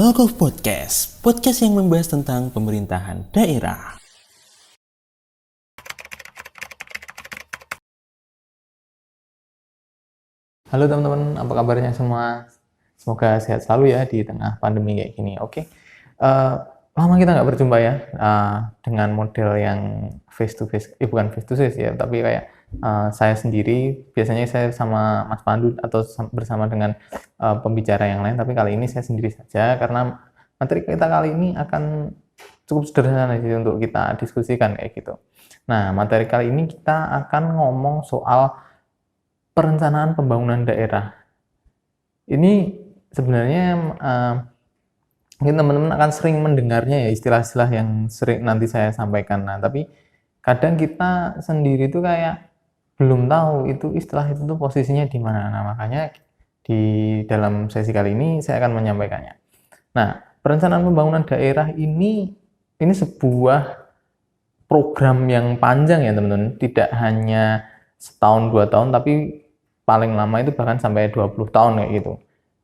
Talk of Podcast, podcast yang membahas tentang pemerintahan daerah. Halo teman-teman, apa kabarnya semua? Semoga sehat selalu ya di tengah pandemi kayak gini. Oke, lama kita nggak berjumpa ya dengan model yang face to face, bukan face to face ya, tapi kayak saya sendiri. Biasanya saya sama Mas Pandu atau bersama dengan pembicara yang lain, tapi kali ini saya sendiri saja karena materi kita kali ini akan cukup sederhana sih untuk kita diskusikan kayak gitu. Nah, materi kali ini kita akan ngomong soal perencanaan pembangunan daerah. Ini sebenarnya mungkin teman-teman akan sering mendengarnya ya, istilah-istilah yang sering nanti saya sampaikan. Nah, tapi kadang kita sendiri tuh kayak belum tahu itu istilah itu tuh posisinya di mana. Nah, makanya di dalam sesi kali ini saya akan menyampaikannya. Nah, perencanaan pembangunan daerah ini sebuah program yang panjang ya teman-teman, tidak hanya setahun 2 tahun, tapi paling lama itu bahkan sampai 20 tahun kayak gitu.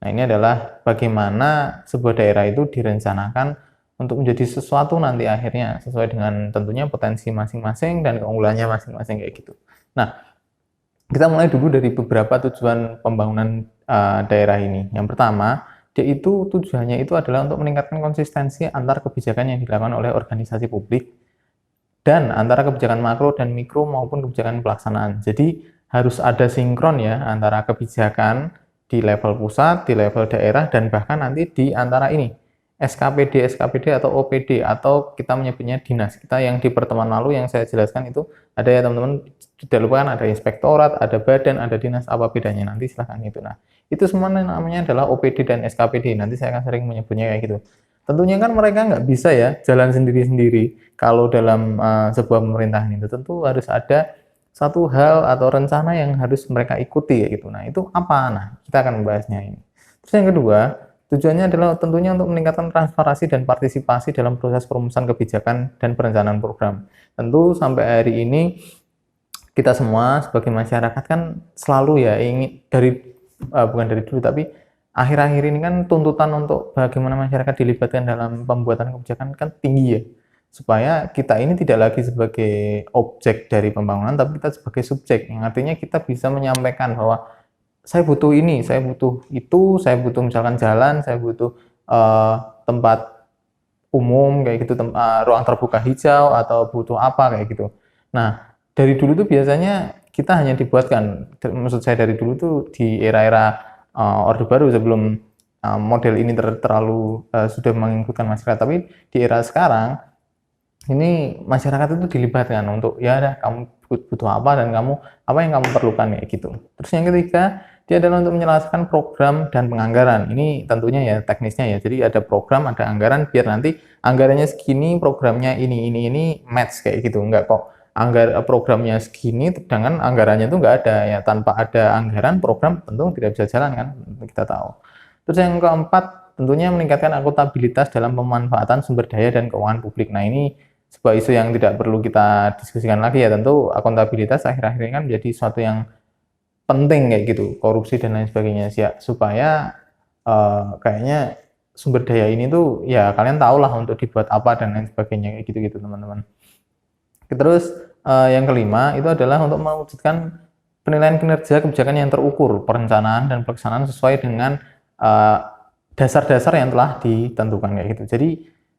Nah, ini adalah bagaimana sebuah daerah itu direncanakan untuk menjadi sesuatu nanti akhirnya sesuai dengan tentunya potensi masing-masing dan keunggulannya masing-masing kayak gitu. Nah, kita mulai dulu dari beberapa tujuan pembangunan daerah ini. Yang pertama, yaitu tujuannya itu adalah untuk meningkatkan konsistensi antar kebijakan yang dilakukan oleh organisasi publik dan antara kebijakan makro dan mikro maupun kebijakan pelaksanaan. Jadi harus ada sinkron ya antara kebijakan di level pusat, di level daerah, dan bahkan nanti di antara ini SKPD atau OPD atau kita menyebutnya dinas. Kita yang di pertemuan lalu yang saya jelaskan itu ada ya teman-teman, tidak lupa kan ada inspektorat, ada badan, ada dinas, apa bedanya nanti silahkan itu. Nah, itu semua namanya adalah OPD dan SKPD. Nanti saya akan sering menyebutnya kayak gitu. Tentunya kan mereka nggak bisa ya jalan sendiri-sendiri. Kalau dalam sebuah pemerintahan itu tentu harus ada satu hal atau rencana yang harus mereka ikuti ya gitu. Nah, itu apa? Nah, kita akan membahasnya ini. Terus yang kedua, tujuannya adalah tentunya untuk meningkatkan transparansi dan partisipasi dalam proses perumusan kebijakan dan perencanaan program. Tentu sampai hari ini kita semua sebagai masyarakat kan selalu ya ingin bukan dari dulu tapi akhir-akhir ini kan tuntutan untuk bagaimana masyarakat dilibatkan dalam pembuatan kebijakan kan tinggi ya, supaya kita ini tidak lagi sebagai objek dari pembangunan tapi kita sebagai subjek, yang artinya kita bisa menyampaikan bahwa saya butuh ini, saya butuh itu, saya butuh misalkan jalan, saya butuh tempat umum kayak gitu, ruang terbuka hijau atau butuh apa kayak gitu. Nah, dari dulu tuh biasanya kita hanya dibuatkan, maksud saya dari dulu tuh di era-era Orde Baru sebelum model ini terlalu sudah mengikutkan masyarakat, tapi di era sekarang ini masyarakat itu dilibatkan untuk ya ada kamu butuh apa dan kamu apa yang kamu perlukan ya gitu. Terus yang ketiga, dia adalah untuk menyelesaikan program dan penganggaran. Ini tentunya ya teknisnya ya. Jadi ada program, ada anggaran, biar nanti anggarannya segini, programnya ini match kayak gitu. Enggak kok programnya segini sedangkan anggarannya itu enggak ada ya. Tanpa ada anggaran, program tentu tidak bisa jalan kan, kita tahu. Terus yang keempat, tentunya meningkatkan akuntabilitas dalam pemanfaatan sumber daya dan keuangan publik. Nah, ini sebuah isu yang tidak perlu kita diskusikan lagi ya. Tentu akuntabilitas akhir-akhir ini kan menjadi sesuatu yang penting kayak gitu, korupsi dan lain sebagainya ya, supaya kayaknya sumber daya ini tuh ya kalian tahu lah untuk dibuat apa dan lain sebagainya kayak gitu-gitu teman-teman. Terus yang kelima itu adalah untuk mewujudkan penilaian kinerja kebijakan yang terukur, perencanaan dan pelaksanaan sesuai dengan dasar-dasar yang telah ditentukan kayak gitu. Jadi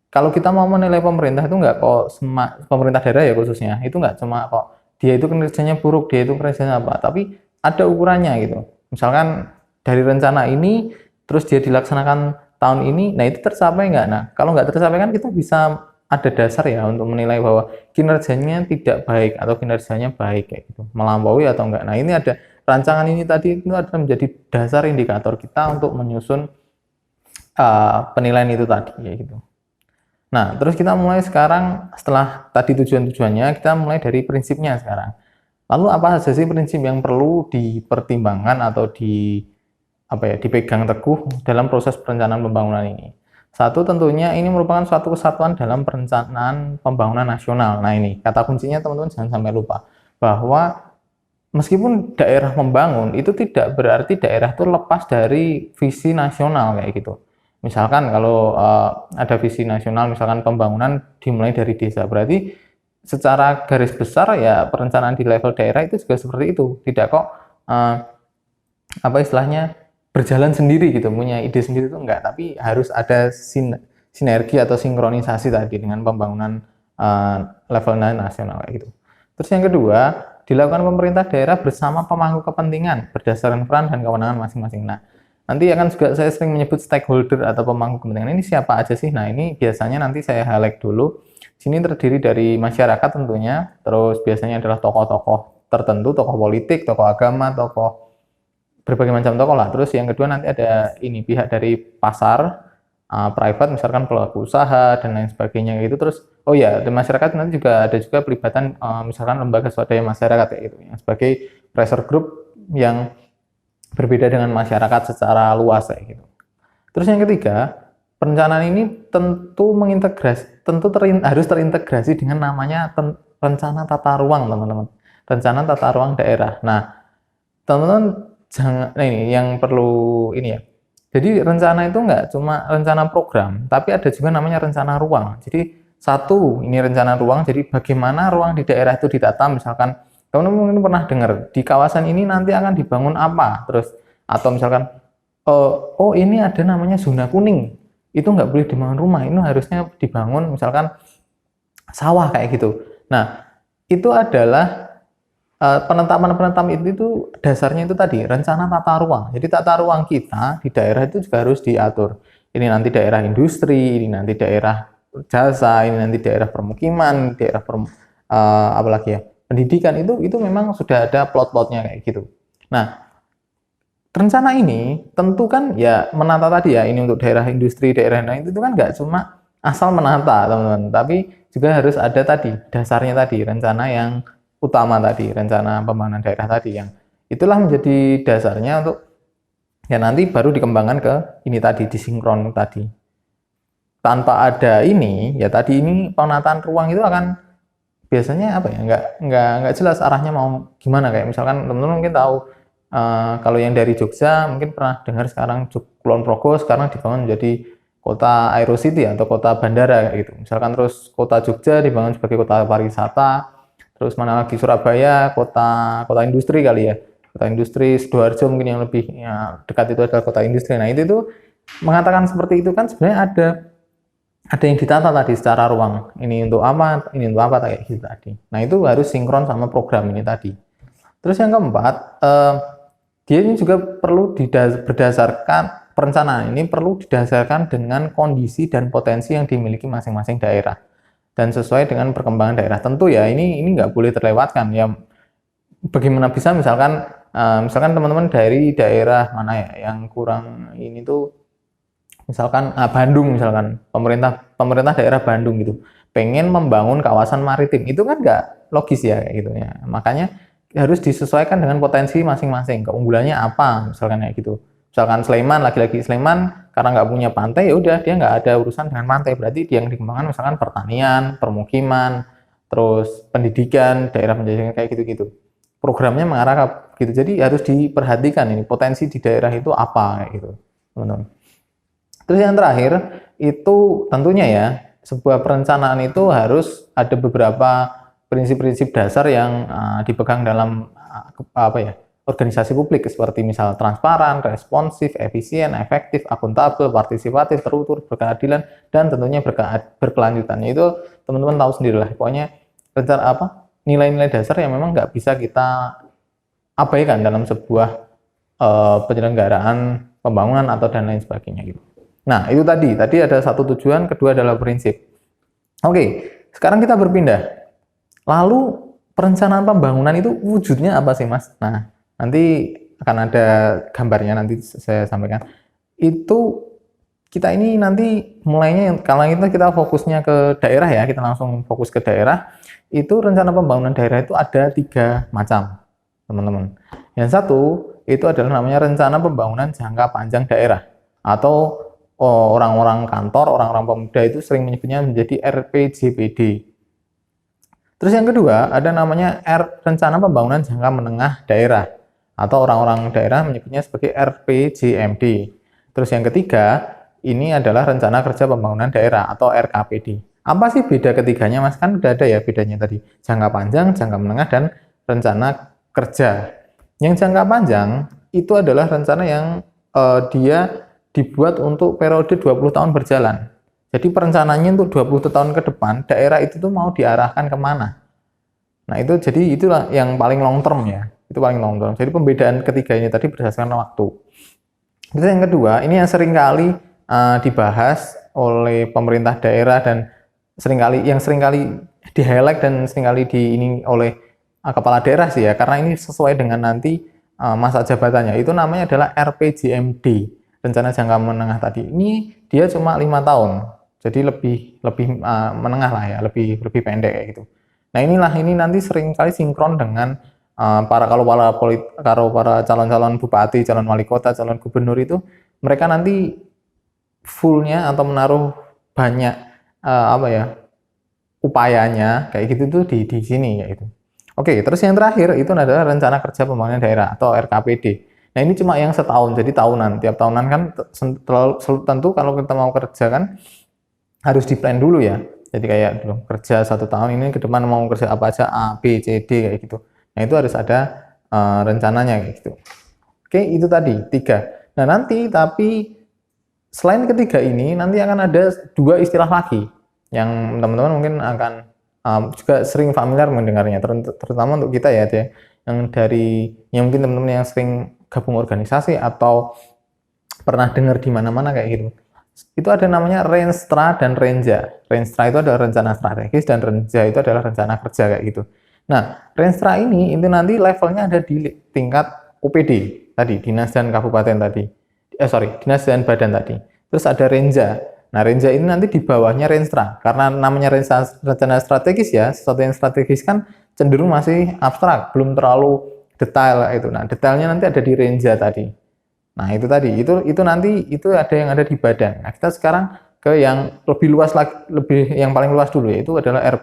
kalau kita mau menilai pemerintah itu enggak kok pemerintah daerah ya khususnya, itu enggak cuma kok dia itu kinerjanya buruk, dia itu kinerjanya apa, tapi ada ukurannya gitu. Misalkan dari rencana ini terus dia dilaksanakan tahun ini, nah itu tercapai enggak? Nah, kalau enggak tercapai kan kita bisa ada dasar ya untuk menilai bahwa kinerjanya tidak baik atau kinerjanya baik kayak gitu, melampaui atau enggak. Nah, ini ada rancangan ini tadi itu adalah menjadi dasar indikator kita untuk menyusun penilaian itu tadi kayak gitu. Nah, terus kita mulai sekarang setelah tadi tujuan-tujuannya, kita mulai dari prinsipnya sekarang. Lalu apa saja sih prinsip yang perlu dipertimbangkan atau dipegang teguh dalam proses perencanaan pembangunan ini? Satu, tentunya ini merupakan suatu kesatuan dalam perencanaan pembangunan nasional. Nah, ini kata kuncinya teman-teman jangan sampai lupa bahwa meskipun daerah membangun itu tidak berarti daerah itu lepas dari visi nasional kayak gitu. Misalkan kalau ada visi nasional, misalkan pembangunan dimulai dari desa, berarti secara garis besar ya perencanaan di level daerah itu juga seperti itu. Tidak kok apa istilahnya berjalan sendiri gitu, punya ide sendiri itu enggak, tapi harus ada sinergi atau sinkronisasi tadi dengan pembangunan level nasional kayak gitu. Terus yang kedua, dilakukan pemerintah daerah bersama pemangku kepentingan berdasarkan peran dan kewenangan masing-masing. Nah, nanti akan juga saya sering menyebut stakeholder atau pemangku kepentingan. Ini siapa aja sih? Nah, ini biasanya nanti saya highlight dulu. Sini terdiri dari masyarakat tentunya, terus biasanya adalah tokoh-tokoh tertentu, tokoh politik, tokoh agama, tokoh berbagai macam tokoh lah. Terus yang kedua nanti ada ini pihak dari pasar, private misalkan pelaku usaha dan lain sebagainya gitu. Terus oh ya, di masyarakat nanti juga ada juga pelibatan misalkan lembaga swadaya masyarakat kayak gitu ya, sebagai pressure group yang berbeda dengan masyarakat secara luas kayak gitu. Terus yang ketiga, perencanaan ini harus terintegrasi dengan namanya rencana tata ruang, teman-teman. Rencana tata ruang daerah. Nah, teman-teman jangan, nah ini yang perlu ini ya. Jadi rencana itu enggak cuma rencana program, tapi ada juga namanya rencana ruang. Jadi satu, ini rencana ruang, jadi bagaimana ruang di daerah itu ditata, misalkan teman-teman mungkin pernah dengar di kawasan ini nanti akan dibangun apa, terus atau misalkan oh ini ada namanya zona kuning, itu nggak boleh dibangun rumah, ini harusnya dibangun misalkan sawah kayak gitu. Nah, itu adalah penetapan itu dasarnya itu tadi rencana tata ruang. Jadi tata ruang kita di daerah itu juga harus diatur. Ini nanti daerah industri, ini nanti daerah jasa, ini nanti daerah permukiman, daerah apalagi ya pendidikan, itu memang sudah ada plot-plotnya kayak gitu. Nah, rencana ini tentu kan ya menata tadi ya, ini untuk daerah industri, daerah lain itu kan nggak cuma asal menata teman-teman, tapi juga harus ada tadi dasarnya tadi rencana yang utama tadi, rencana pembangunan daerah tadi yang itulah menjadi dasarnya untuk ya nanti baru dikembangkan ke ini tadi, disinkron tadi. Tanpa ada ini, ya tadi ini penataan ruang itu akan biasanya apa ya, nggak jelas arahnya mau gimana. Kayak misalkan teman-teman mungkin tahu kalau yang dari Jogja mungkin pernah dengar sekarang Kulon Progo sekarang dibangun menjadi kota Aerocity atau kota bandara gitu. Misalkan terus kota Jogja dibangun sebagai kota pariwisata. Terus mana lagi Surabaya, kota industri kali ya. Kota industri, Sidoarjo mungkin yang lebih ya, dekat itu adalah kota industri. Nah, itu tuh mengatakan seperti itu kan sebenarnya ada yang ditata tadi secara ruang. Ini untuk apa kayak gitu tadi. Nah, itu harus sinkron sama program ini tadi. Terus yang keempat, dia ini juga perlu berdasarkan perencanaan ini perlu didasarkan dengan kondisi dan potensi yang dimiliki masing-masing daerah dan sesuai dengan perkembangan daerah. Tentu ya ini nggak boleh terlewatkan ya. Bagaimana bisa misalkan teman-teman dari daerah mana ya yang kurang ini tuh misalkan Bandung, misalkan pemerintah daerah Bandung gitu pengen membangun kawasan maritim, itu kan nggak logis ya kayak gitu ya. Makanya harus disesuaikan dengan potensi masing-masing, keunggulannya apa misalkan kayak gitu. Misalkan Sleman, lagi-lagi Sleman karena nggak punya pantai, ya udah dia nggak ada urusan dengan pantai, berarti dia yang dikembangkan misalkan pertanian, permukiman, terus pendidikan, daerah pendidikan kayak gitu-gitu. Programnya mengarah ke gitu. Jadi harus diperhatikan ini potensi di daerah itu apa kayak gitu, teman-teman. Terus yang terakhir itu tentunya ya sebuah perencanaan itu harus ada beberapa prinsip-prinsip dasar yang dipegang dalam apa ya organisasi publik seperti misal transparan, responsif, efisien, efektif, akuntabel, partisipatif, terukur, berkeadilan, dan tentunya berkelanjutan. Itu teman-teman tahu sendirilah. Pokoknya rencana nilai-nilai dasar yang memang nggak bisa kita abaikan dalam sebuah penyelenggaraan pembangunan atau dan lain sebagainya gitu. Nah, itu tadi ada satu tujuan, kedua adalah prinsip. Oke, sekarang kita berpindah. Lalu perencanaan pembangunan itu wujudnya apa sih, Mas? Nah, nanti akan ada gambarnya, nanti saya sampaikan. Itu kita ini nanti mulainya kalau kita fokusnya ke daerah ya, kita langsung fokus ke daerah. Itu rencana pembangunan daerah itu ada 3 macam, teman-teman. Yang satu itu adalah namanya rencana pembangunan jangka panjang daerah atau orang-orang kantor, orang-orang pemuda itu sering menyebutnya menjadi RPJPD. Terus yang kedua ada namanya rencana pembangunan jangka menengah daerah atau orang-orang daerah menyebutnya sebagai RPJMD. Terus yang ketiga ini adalah Rencana Kerja Pembangunan Daerah atau RKPD. Apa sih beda ketiganya, Mas? Kan udah ada ya bedanya tadi. Jangka panjang, jangka menengah, dan rencana kerja. Yang jangka panjang itu adalah rencana yang dia dibuat untuk periode 20 tahun berjalan. Jadi perencanaannya untuk 20 tahun ke depan, daerah itu tuh mau diarahkan kemana. Nah itu jadi itulah yang paling long term ya. Itu paling long term. Jadi pembedaan ketiga ini tadi berdasarkan waktu. Terus yang kedua, ini yang seringkali dibahas oleh pemerintah daerah dan seringkali di-highlight dan seringkali ini oleh kepala daerah sih ya, karena ini sesuai dengan nanti masa jabatannya. Itu namanya adalah RPJMD, rencana jangka menengah tadi. Ini dia cuma 5 tahun. Jadi lebih menengah lah ya, lebih pendek kayak gitu. Nah, ini nanti seringkali sinkron dengan para calon-calon bupati, calon wali kota, calon gubernur itu mereka nanti fullnya atau menaruh banyak upayanya kayak gitu tuh di sini ya itu. Oke, terus yang terakhir itu adalah Rencana Kerja Pembangunan Daerah atau RKPD. Nah, ini cuma yang setahun, jadi tahunan. Tiap tahunan kan tentu kalau kita mau kerja kan harus di-plan dulu ya. Jadi kayak kerja 1 tahun ini ke depan mau kerja apa aja, A, B, C, D kayak gitu. Nah, itu harus ada rencananya kayak gitu. Oke, itu tadi 3. Nah, nanti tapi selain ketiga ini nanti akan ada 2 istilah lagi yang teman-teman mungkin akan juga sering familiar mendengarnya, terutama untuk kita ya, yang mungkin teman-teman yang sering gabung organisasi atau pernah dengar di mana-mana kayak gitu. Itu ada namanya Renstra dan Renja. Renstra itu adalah rencana strategis dan Renja itu adalah rencana kerja kayak gitu. Nah, Renstra ini itu nanti levelnya ada di tingkat OPD tadi, dinas dan kabupaten tadi. Dinas dan badan tadi. Terus ada Renja. Nah, Renja ini nanti di bawahnya Renstra. Karena namanya rencana strategis ya, sesuatu yang strategis kan cenderung masih abstrak, belum terlalu detail itu. Nah, detailnya nanti ada di Renja tadi. Nah, itu tadi, itu nanti itu ada yang ada di badan. Nah, kita sekarang ke yang lebih luas lagi, yang paling luas dulu yaitu adalah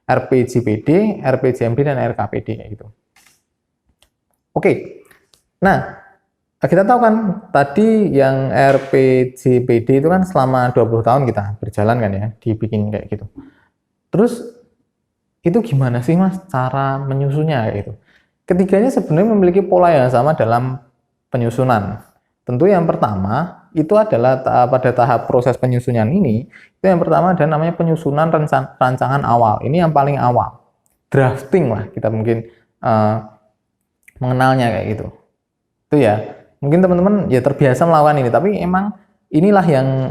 RPJPD, RPJMD dan RKPD kayak gitu. Oke. Nah, kita tahu kan tadi yang RPJPD itu kan selama 20 tahun kita berjalan kan ya, dibikin kayak gitu. Terus itu gimana sih Mas cara menyusunnya kayak gitu? Ketiganya sebenarnya memiliki pola yang sama dalam penyusunan. Tentu yang pertama itu adalah pada tahap proses penyusunan ini, itu yang pertama adalah namanya penyusunan rancangan awal. Ini yang paling awal. Drafting lah kita mungkin mengenalnya kayak gitu. Itu ya. Mungkin teman-teman ya terbiasa melakukan ini, tapi emang inilah yang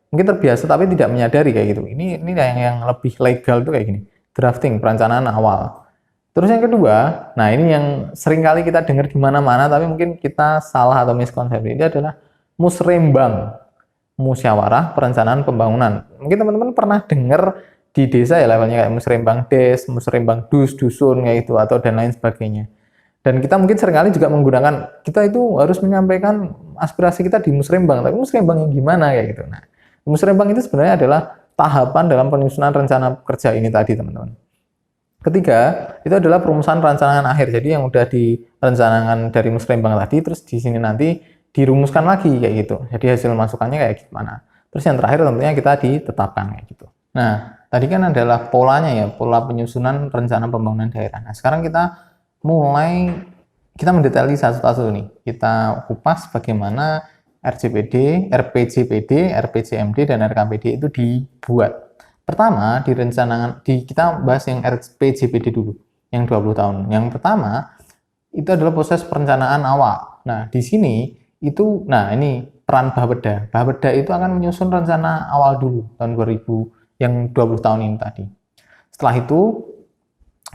mungkin terbiasa tapi tidak menyadari kayak gitu. Ini yang lebih legal tuh kayak gini. Drafting, perencanaan awal. Terus yang kedua, nah ini yang sering kali kita dengar di mana-mana tapi mungkin kita salah atau miskonsepsi. Ini adalah musrembang, musyawarah perencanaan pembangunan. Mungkin teman-teman pernah dengar di desa ya levelnya kayak musrembang des, musrembang dusun kayak itu atau dan lain sebagainya. Dan kita mungkin seringkali juga menggunakan, kita itu harus menyampaikan aspirasi kita di musrembang, tapi musrembang yang gimana kayak gitu. Nah, musrembang itu sebenarnya adalah tahapan dalam penyusunan rencana kerja ini tadi, teman-teman. Ketiga, itu adalah perumusan rancangan akhir. Jadi yang udah direncanakan dari musrembang tadi, terus di sini nanti dirumuskan lagi kayak gitu. Jadi hasil masukannya kayak gimana. Terus yang terakhir tentunya kita ditetapkan kayak gitu. Nah, tadi kan adalah polanya ya, pola penyusunan rencana pembangunan daerah. Nah, sekarang kita mendetaili satu-satu nih. Kita kupas bagaimana RPJPD, RPJMD, dan RKPD itu dibuat. Pertama, kita bahas yang RPJPD dulu, yang 20 tahun. Yang pertama, itu adalah proses perencanaan awal. Nah, di sini, ini peran Bapeda. Bapeda itu akan menyusun rencana awal dulu, tahun 2000, yang 20 tahun ini tadi. Setelah itu,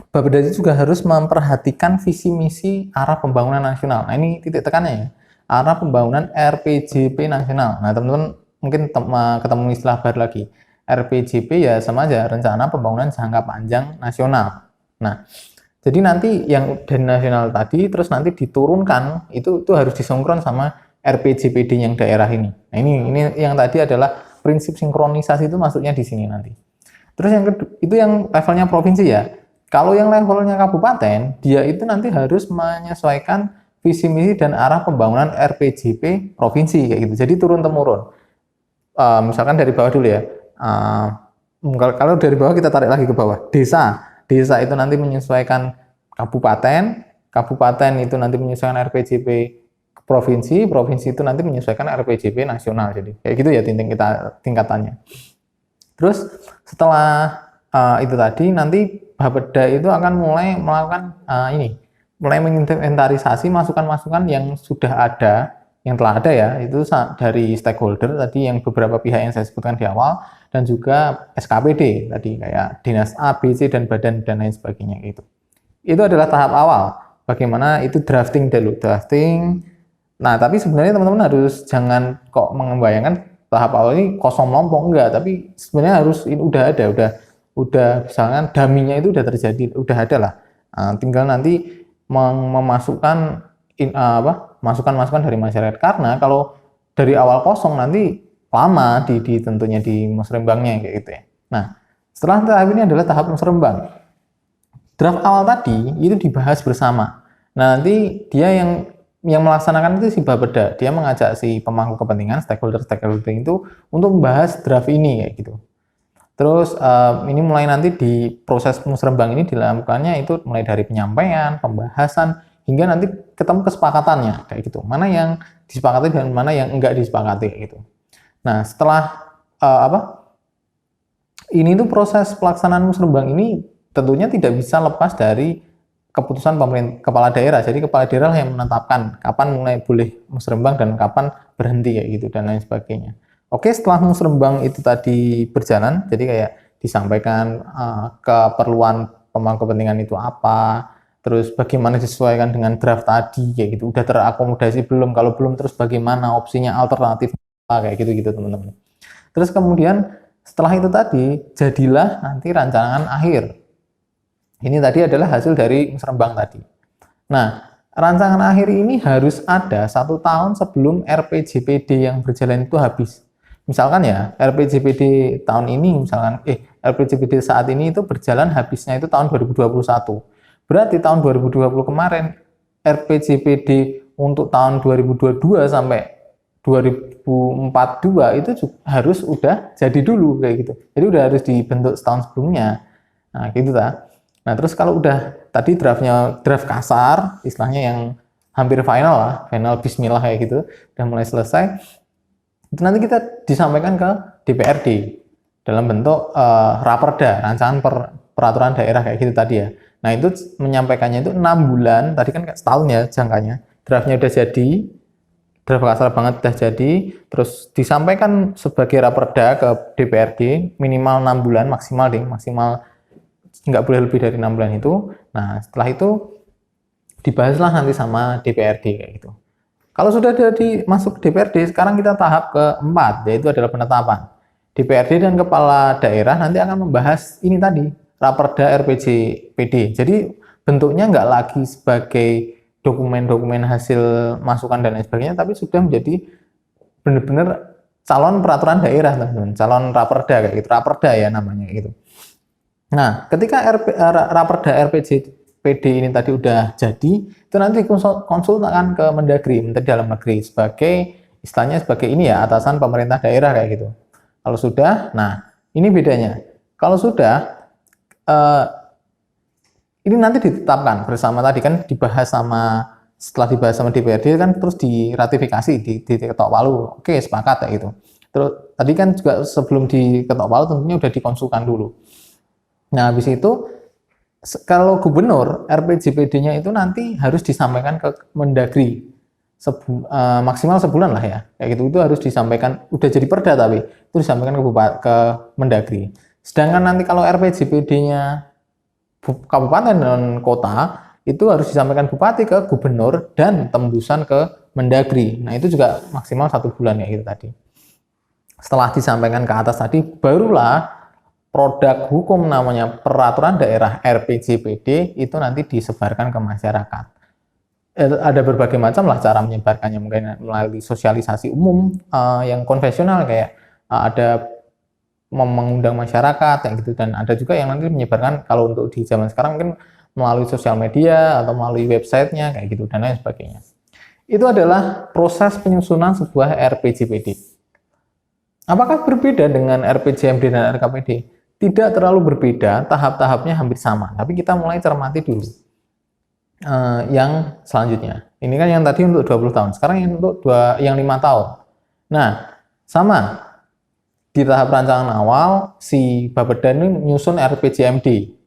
Bapeda juga harus memperhatikan visi misi arah pembangunan nasional. Nah, ini titik tekannya ya. Arah pembangunan RPJP nasional. Nah, teman-teman mungkin ketemu istilah baru lagi. RPJP ya sama aja, rencana pembangunan jangka panjang nasional. Nah, jadi nanti yang dari nasional tadi terus nanti diturunkan itu harus disinkron sama RPJPD yang daerah ini. Nah, ini yang tadi adalah prinsip sinkronisasi itu masuknya di sini nanti. Terus yang kedua, itu yang levelnya provinsi ya. Kalau yang levelnya kabupaten, dia itu nanti harus menyesuaikan visi misi dan arah pembangunan RPJP provinsi kayak gitu. Jadi turun temurun. misalkan dari bawah dulu ya. Kalau dari bawah kita tarik lagi ke bawah. Desa itu nanti menyesuaikan kabupaten, kabupaten itu nanti menyesuaikan RPJP provinsi, provinsi itu nanti menyesuaikan RPJP nasional. Jadi kayak gitu ya tingkatannya. Terus setelah itu tadi nanti Bapeda itu akan mulai melakukan mulai menginventarisasi masukan-masukan yang sudah ada, yang telah ada ya, itu dari stakeholder tadi yang beberapa pihak yang saya sebutkan di awal, dan juga SKPD tadi kayak dinas A, B, C, dan badan dan lain sebagainya gitu. Itu adalah tahap awal. Bagaimana itu drafting dulu, drafting. Nah, tapi sebenarnya teman-teman harus jangan kok membayangkan tahap awal ini kosong melompong, enggak, tapi sebenarnya harus ini udah ada, udah misalkan daminya itu udah terjadi, udah ada lah. Tinggal nanti memasukkan masukan-masukan dari masyarakat, karena kalau dari awal kosong nanti lama tentunya di musrembangnya kayak gitu ya. Nah, setelah tahap ini adalah tahap musrembang. Draft awal tadi itu dibahas bersama. Nah, nanti dia yang melaksanakan itu si Bapeda, dia mengajak si pemangku kepentingan stakeholder itu untuk membahas draft ini kayak gitu. Terus ini mulai nanti di proses musrembang ini dilakukannya itu mulai dari penyampaian, pembahasan, hingga nanti ketemu kesepakatannya kayak gitu. Mana yang disepakati dan mana yang enggak disepakati kayak gitu. Nah, setelah ini tuh proses pelaksanaan musrembang ini tentunya tidak bisa lepas dari keputusan pemerintah kepala daerah. Jadi kepala daerah yang menetapkan kapan mulai boleh musrembang dan kapan berhenti kayak gitu dan lain sebagainya. Oke, setelah musrembang itu tadi berjalan, jadi kayak disampaikan keperluan pemangku kepentingan itu apa, terus bagaimana disesuaikan dengan draft tadi, kayak gitu. Udah terakomodasi belum? Kalau belum, terus bagaimana opsinya alternatif apa, kayak gitu-gitu teman-teman. Terus kemudian setelah itu tadi, jadilah nanti rancangan akhir. Ini tadi adalah hasil dari musrembang tadi. Nah, rancangan akhir ini harus ada 1 tahun sebelum RPJPD yang berjalan itu habis. Misalkan ya, RPJPD tahun ini, RPJPD saat ini itu berjalan habisnya itu tahun 2021. Berarti tahun 2020 kemarin, RPJPD untuk tahun 2022 sampai 2042 itu harus udah jadi dulu kayak gitu. Jadi udah harus dibentuk setahun sebelumnya. Nah, gitu ta. Nah, terus kalau udah tadi draft kasar, istilahnya yang hampir final bismillah kayak gitu, udah mulai selesai. Itu nanti kita disampaikan ke DPRD dalam bentuk raperda, rancangan peraturan daerah kayak gitu tadi ya. Nah, itu menyampaikannya itu 6 bulan, tadi kan setahun ya jangkanya. Draftnya udah jadi, draft kasar banget udah jadi, terus disampaikan sebagai raperda ke DPRD minimal 6 bulan, maksimal nggak boleh lebih dari 6 bulan itu. Nah, setelah itu dibahaslah nanti sama DPRD kayak gitu. Kalau sudah masuk ke DPRD, sekarang kita tahap keempat, yaitu adalah penetapan. DPRD dan kepala daerah nanti akan membahas ini tadi, raperda RPJPD. Jadi bentuknya nggak lagi sebagai dokumen-dokumen hasil masukan dan lain sebagainya, tapi sudah menjadi benar-benar calon peraturan daerah, teman-teman. Calon raperda kayak gitu, raperda ya namanya gitu. Nah, ketika raperda RPJPD ini tadi udah jadi, itu nanti konsultakan ke Mendagri, Menteri Dalam Negeri, istilahnya sebagai ini ya, atasan pemerintah daerah kayak gitu. Kalau sudah, nah ini bedanya. Kalau sudah, ini nanti ditetapkan bersama tadi kan setelah dibahas sama DPRD kan terus diratifikasi, diketok palu. Oke, sepakat ya gitu. Terus tadi kan juga sebelum diketok palu tentunya udah dikonsulkan dulu. Nah, habis itu kalau gubernur RPJPD-nya itu nanti harus disampaikan ke Mendagri maksimal sebulan lah ya, kayak gitu. Itu harus disampaikan, udah jadi perda tapi itu disampaikan ke Mendagri. Sedangkan nanti kalau RPJPD-nya kabupaten dan kota itu harus disampaikan bupati ke gubernur dan tembusan ke Mendagri. Nah, itu juga maksimal 1 bulan ya gitu tadi. Setelah disampaikan ke atas tadi, barulah produk hukum namanya peraturan daerah RPJPD itu nanti disebarkan ke masyarakat. Ada berbagai macam lah cara menyebarkannya, mungkin melalui sosialisasi umum yang konvensional kayak ada mengundang masyarakat yang gitu, dan ada juga yang nanti menyebarkan kalau untuk di zaman sekarang mungkin melalui sosial media atau melalui websitenya kayak gitu dan lain sebagainya. Itu adalah proses penyusunan sebuah RPJPD. Apakah berbeda dengan RPJMD dan RKPD? Tidak terlalu berbeda, tahap-tahapnya hampir sama. Tapi kita mulai cermati dulu. Yang selanjutnya. Ini kan yang tadi untuk 20 tahun. Sekarang yang untuk yang 5 tahun. Nah, sama. Di tahap rancangan awal, si Bapeda ini menyusun RPJMD.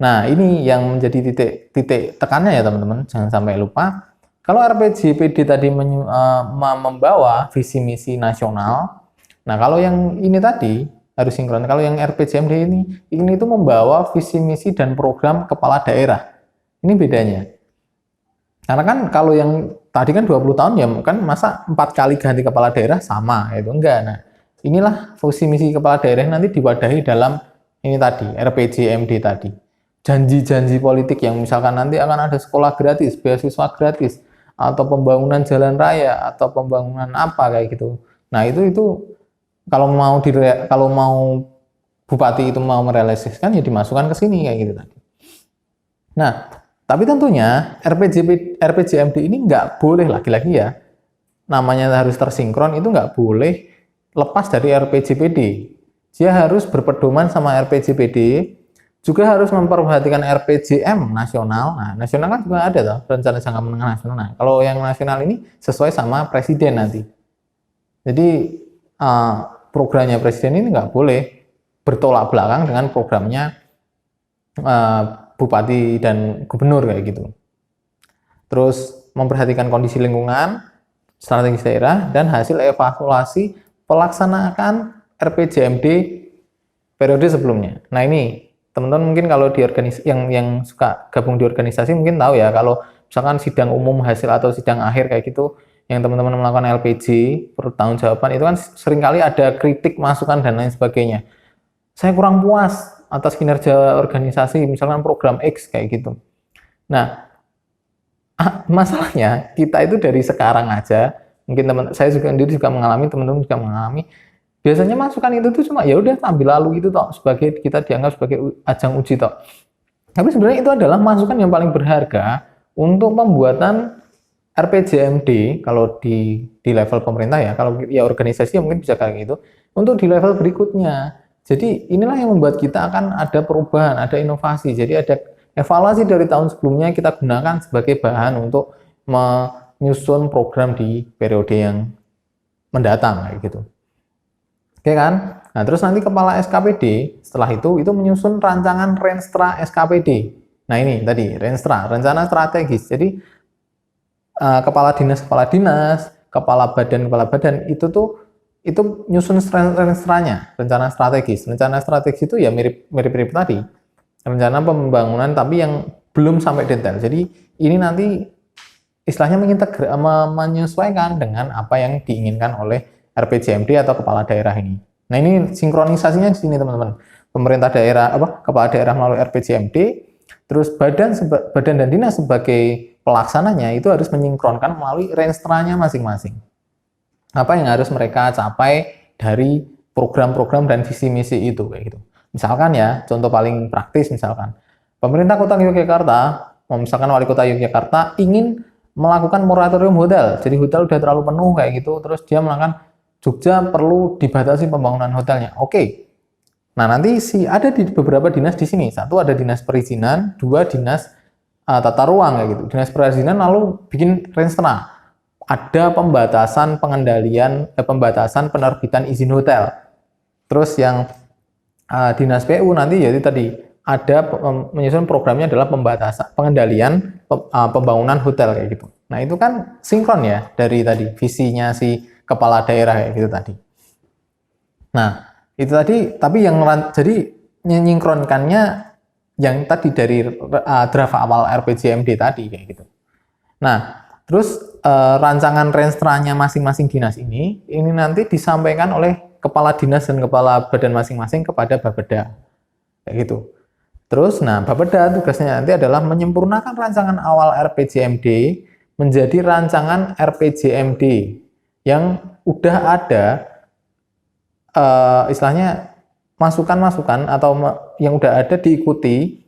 Nah, ini yang menjadi titik tekannya ya teman-teman. Jangan sampai lupa. Kalau RPJPD tadi membawa visi misi nasional, nah kalau yang ini tadi harus sinkron. Kalau yang RPJMD ini itu membawa visi misi dan program kepala daerah. Ini bedanya. Karena kan kalau yang tadi kan 20 tahun ya kan masa 4 kali ganti kepala daerah sama itu enggak. Nah, inilah visi misi kepala daerah nanti diwadahi dalam ini tadi RPJMD tadi. Janji-janji politik yang misalkan nanti akan ada sekolah gratis, beasiswa gratis, atau pembangunan jalan raya atau pembangunan apa kayak gitu. Nah, itu kalau mau bupati itu mau merealisasikan ya dimasukkan ke sini kayak gitu tadi. Nah, tapi tentunya RPJMD ini nggak boleh lagi-lagi ya, namanya harus tersinkron, itu nggak boleh lepas dari RPJPD. Dia harus berpedoman sama RPJPD, juga harus memperhatikan RPJM nasional. Nah, nasional kan juga ada tuh, rencana jangka menengah nasional. Nah, kalau yang nasional ini sesuai sama presiden nanti. Jadi programnya presiden ini nggak boleh bertolak belakang dengan programnya bupati dan gubernur kayak gitu. Terus memperhatikan kondisi lingkungan, strategis daerah, dan hasil evaluasi pelaksanaan RPJMD periode sebelumnya. Nah ini teman-teman mungkin kalau di yang suka gabung di organisasi mungkin tahu ya, kalau misalkan sidang umum hasil atau sidang akhir kayak gitu, yang teman-teman melakukan LPG, pertanggungjawaban, itu kan seringkali ada kritik, masukan, dan lain sebagainya. Saya kurang puas atas kinerja organisasi, misalkan program X kayak gitu. Nah, masalahnya kita itu dari sekarang aja, mungkin saya juga mengalami, teman-teman juga mengalami. Biasanya masukan itu tuh cuma ya udah ambil lalu gitu toh, sebagai kita dianggap sebagai ajang uji toh. Tapi sebenarnya itu adalah masukan yang paling berharga untuk pembuatan RPJMD kalau di level pemerintah ya, kalau ya organisasi ya mungkin bisa kayak gitu. Untuk di level berikutnya. Jadi inilah yang membuat kita akan ada perubahan, ada inovasi. Jadi ada evaluasi dari tahun sebelumnya kita gunakan sebagai bahan untuk menyusun program di periode yang mendatang kayak gitu. Oke kan? Nah, terus nanti kepala SKPD setelah itu menyusun rancangan Renstra SKPD. Nah, ini tadi Renstra, rencana strategis. Jadi kepala dinas, kepala badan itu nyusun renstranya, rencana strategis. Rencana strategis itu ya mirip tadi. Rencana pembangunan tapi yang belum sampai detail. Jadi ini nanti istilahnya menyesuaikan dengan apa yang diinginkan oleh RPJMD atau kepala daerah ini. Nah, ini sinkronisasinya di sini teman-teman. Pemerintah daerah kepala daerah melalui RPJMD, terus badan dan dinas sebagai pelaksananya itu harus menyinkronkan melalui renstranya masing-masing. Apa yang harus mereka capai dari program-program dan visi misi itu kayak gitu. Misalkan ya, contoh paling praktis misalkan pemerintah Kota Yogyakarta, misalkan wali Kota Yogyakarta ingin melakukan moratorium hotel. Jadi hotel udah terlalu penuh kayak gitu, terus dia melakukan Jogja perlu dibatasi pembangunan hotelnya. Oke. Nah, nanti ada di beberapa dinas di sini. Satu ada dinas perizinan, dua dinas tata ruang kayak gitu. Dinas perizinan lalu bikin renstra. Ada pembatasan pembatasan penerbitan izin hotel. Terus yang dinas PU nanti jadi tadi ada menyusun programnya adalah pengendalian pembangunan hotel kayak gitu. Nah, itu kan sinkron ya dari tadi visinya si kepala daerah kayak gitu tadi. Nah, itu tadi tapi yang jadi menyinkronkannya yang tadi dari draft awal RPJMD tadi kayak gitu. Nah, terus rancangan renstranya masing-masing dinas ini nanti disampaikan oleh kepala dinas dan kepala badan masing-masing kepada Bapeda. Kayak gitu. Terus, nah Bapeda tugasnya nanti adalah menyempurnakan rancangan awal RPJMD menjadi rancangan RPJMD yang udah ada istilahnya masukan-masukan atau yang udah ada diikuti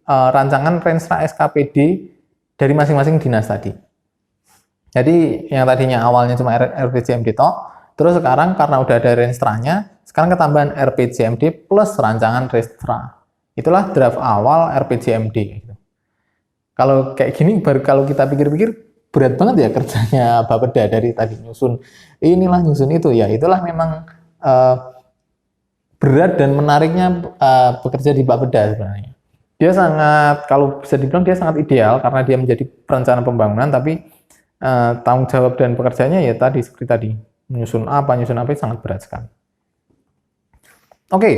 rancangan Renstra SKPD dari masing-masing dinas tadi. Jadi yang tadinya awalnya cuma RPJMD toh, Terus sekarang karena udah ada Renstra-nya, sekarang ketambahan RPJMD plus rancangan Renstra. Itulah draft awal RPJMD. Gitu. Kalau kayak gini, baru kalau kita pikir-pikir, berat banget ya kerjanya Bapeda dari tadi nyusun inilah nyusun itu ya. Itulah memang berat dan menariknya bekerja di Bapeda sebenarnya. Dia sangat, kalau bisa dibilang dia sangat ideal karena dia menjadi perencana pembangunan, tapi tanggung jawab dan pekerjaannya ya tadi seperti tadi nyusun apa sangat berat sekali. Oke,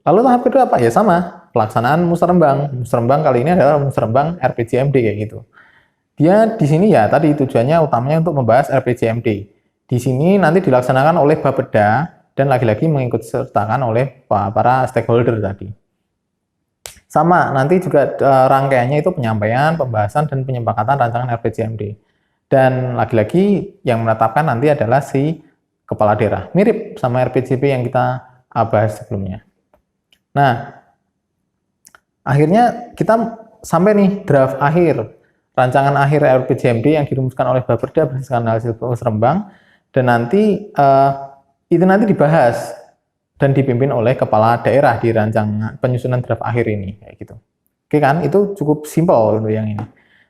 lalu tahap kedua apa ya, sama pelaksanaan musrembang. Musrembang kali ini adalah musrembang RPJMD kayak gitu. Dia di sini ya tadi tujuannya utamanya untuk membahas RPJMD. Di sini nanti dilaksanakan oleh Bapeda dan lagi-lagi mengikut sertakan oleh para stakeholder tadi. Sama, nanti juga rangkaiannya itu penyampaian, pembahasan, dan penyepakatan rancangan RPJMD. Dan lagi-lagi yang menetapkan nanti adalah si kepala daerah. Mirip sama RPJP yang kita bahas sebelumnya. Nah, akhirnya kita sampai nih draft akhir. Rancangan akhir RPJMD yang dirumuskan oleh Bapeda berdasarkan hasil musrembang. Dan nanti itu nanti dibahas dan dipimpin oleh kepala daerah di rancangan penyusunan draft akhir ini kayak gitu. Oke kan, itu cukup simpel untuk yang ini.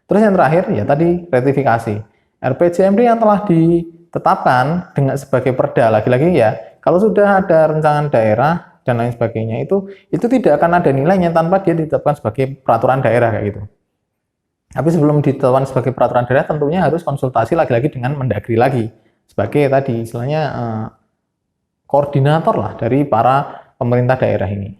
Terus yang terakhir ya tadi ratifikasi. RPJMD yang telah ditetapkan dengan sebagai perda, lagi-lagi ya, kalau sudah ada rancangan daerah dan lain sebagainya itu tidak akan ada nilainya tanpa dia ditetapkan sebagai peraturan daerah kayak gitu. Tapi sebelum ditetapkan sebagai peraturan daerah tentunya harus konsultasi lagi-lagi dengan Mendagri lagi sebagai tadi istilahnya koordinator lah dari para pemerintah daerah ini.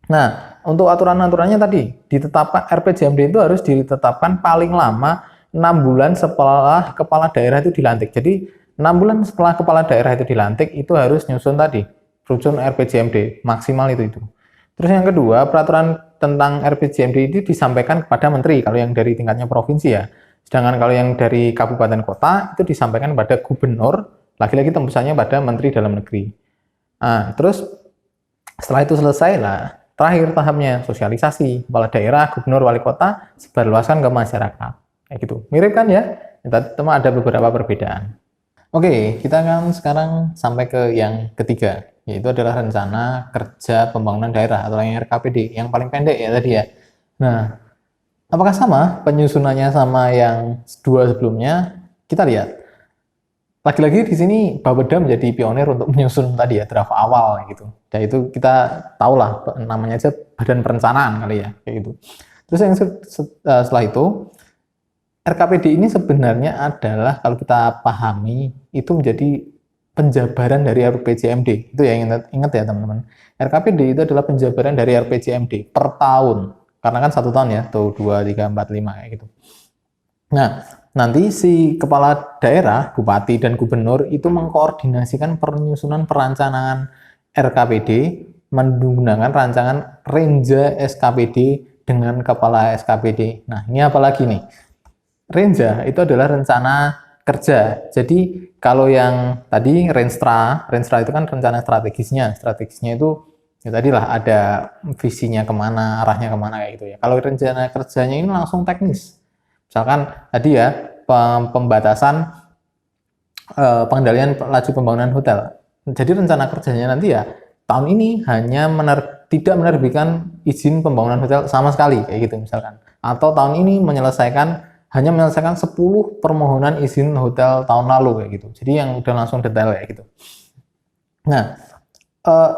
Nah, untuk aturan-aturannya tadi, ditetapkan RPJMD itu harus ditetapkan paling lama 6 bulan setelah kepala daerah itu dilantik. Jadi, 6 bulan setelah kepala daerah itu dilantik, itu harus nyusun tadi, susun RPJMD, maksimal itu. Terus yang kedua, peraturan tentang RPJMD itu disampaikan kepada menteri, kalau yang dari tingkatnya provinsi ya. Sedangkan kalau yang dari kabupaten kota, itu disampaikan kepada gubernur, lagi-lagi tembusannya pada Menteri Dalam Negeri. Nah, terus setelah itu selesai lah, terakhir tahapnya sosialisasi kepala daerah, gubernur, wali kota sebarluaskan ke masyarakat. Kayak gitu. Mirip kan ya? Cuma ada beberapa perbedaan. Oke, kita akan sekarang sampai ke yang ketiga, yaitu adalah rencana kerja pembangunan daerah atau yang RKPD, yang paling pendek ya tadi ya. Nah, apakah sama penyusunannya sama yang dua sebelumnya? Kita lihat. Lagi-lagi di sini Bapeda menjadi pionir untuk menyusun tadi ya draft awal gitu. Dan itu kita tahulah namanya aja Badan Perencanaan kali ya kayak gitu. Terus yang setelah itu RKPD ini sebenarnya adalah kalau kita pahami itu menjadi penjabaran dari RPJMD. Itu ya ingat ya teman-teman. RKPD itu adalah penjabaran dari RPJMD per tahun. Karena kan 1 tahun ya, tuh 2, 3, 4, 5 kayak gitu. Nah, nanti si kepala daerah, bupati dan gubernur itu mengkoordinasikan penyusunan perencanaan RKPD menggunakan rancangan Renja SKPD dengan kepala SKPD. Nah, ini apa lagi nih? Renja itu adalah rencana kerja. Jadi kalau yang tadi Renstra itu kan rencana strategisnya. Strategisnya itu ya tadilah ada visinya kemana, arahnya kemana kayak gitu ya. Kalau rencana kerjanya ini langsung teknis. Misalkan tadi ya pembatasan pengendalian laju pembangunan hotel. Jadi rencana kerjanya nanti ya tahun ini hanya tidak menerbitkan izin pembangunan hotel sama sekali kayak gitu misalkan. Atau tahun ini hanya menyelesaikan 10 permohonan izin hotel tahun lalu kayak gitu. Jadi yang udah langsung detail kayak gitu. Nah,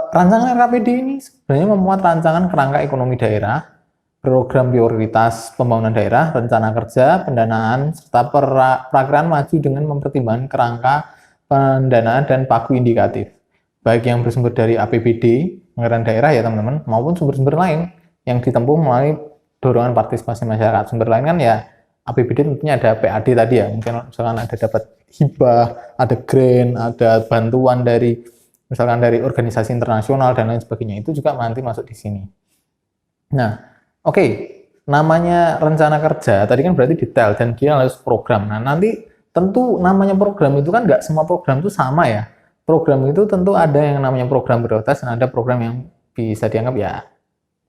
rancangan RKPD ini sebenarnya memuat rancangan kerangka ekonomi daerah, program prioritas pembangunan daerah, rencana kerja, pendanaan, serta perakiraan maju dengan mempertimbangkan kerangka pendanaan dan pagu indikatif. Baik yang bersumber dari APBD, anggaran daerah ya teman-teman, maupun sumber-sumber lain yang ditempuh melalui dorongan partisipasi masyarakat. Sumber lain kan ya APBD tentunya ada PAD tadi ya, mungkin misalkan ada dapat hibah, ada grant, ada bantuan dari misalkan dari organisasi internasional dan lain sebagainya, itu juga nanti masuk di sini. Nah, oke, namanya rencana kerja, tadi kan berarti detail dan dia harus program. Nah, nanti tentu namanya program itu kan nggak semua program itu sama ya. Program itu tentu ada yang namanya program prioritas dan ada program yang bisa dianggap ya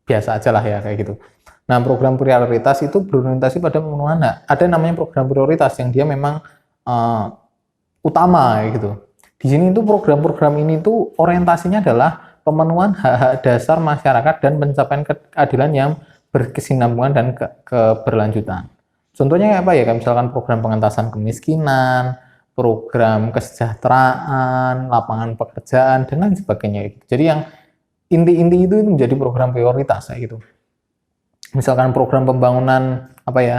biasa aja lah ya kayak gitu. Nah, program prioritas itu berorientasi pada pemenuhan. Ada namanya program prioritas yang dia memang utama gitu. di sini itu program-program ini tuh orientasinya adalah pemenuhan hak-hak dasar masyarakat dan pencapaian keadilan yang berkesinambungan dan keberlanjutan. Contohnya apa ya? Kayak misalkan program pengentasan kemiskinan, program kesejahteraan, lapangan pekerjaan, dan lain sebagainya. Jadi yang inti-inti itu menjadi program prioritas kayak gitu. Misalkan program pembangunan apa ya,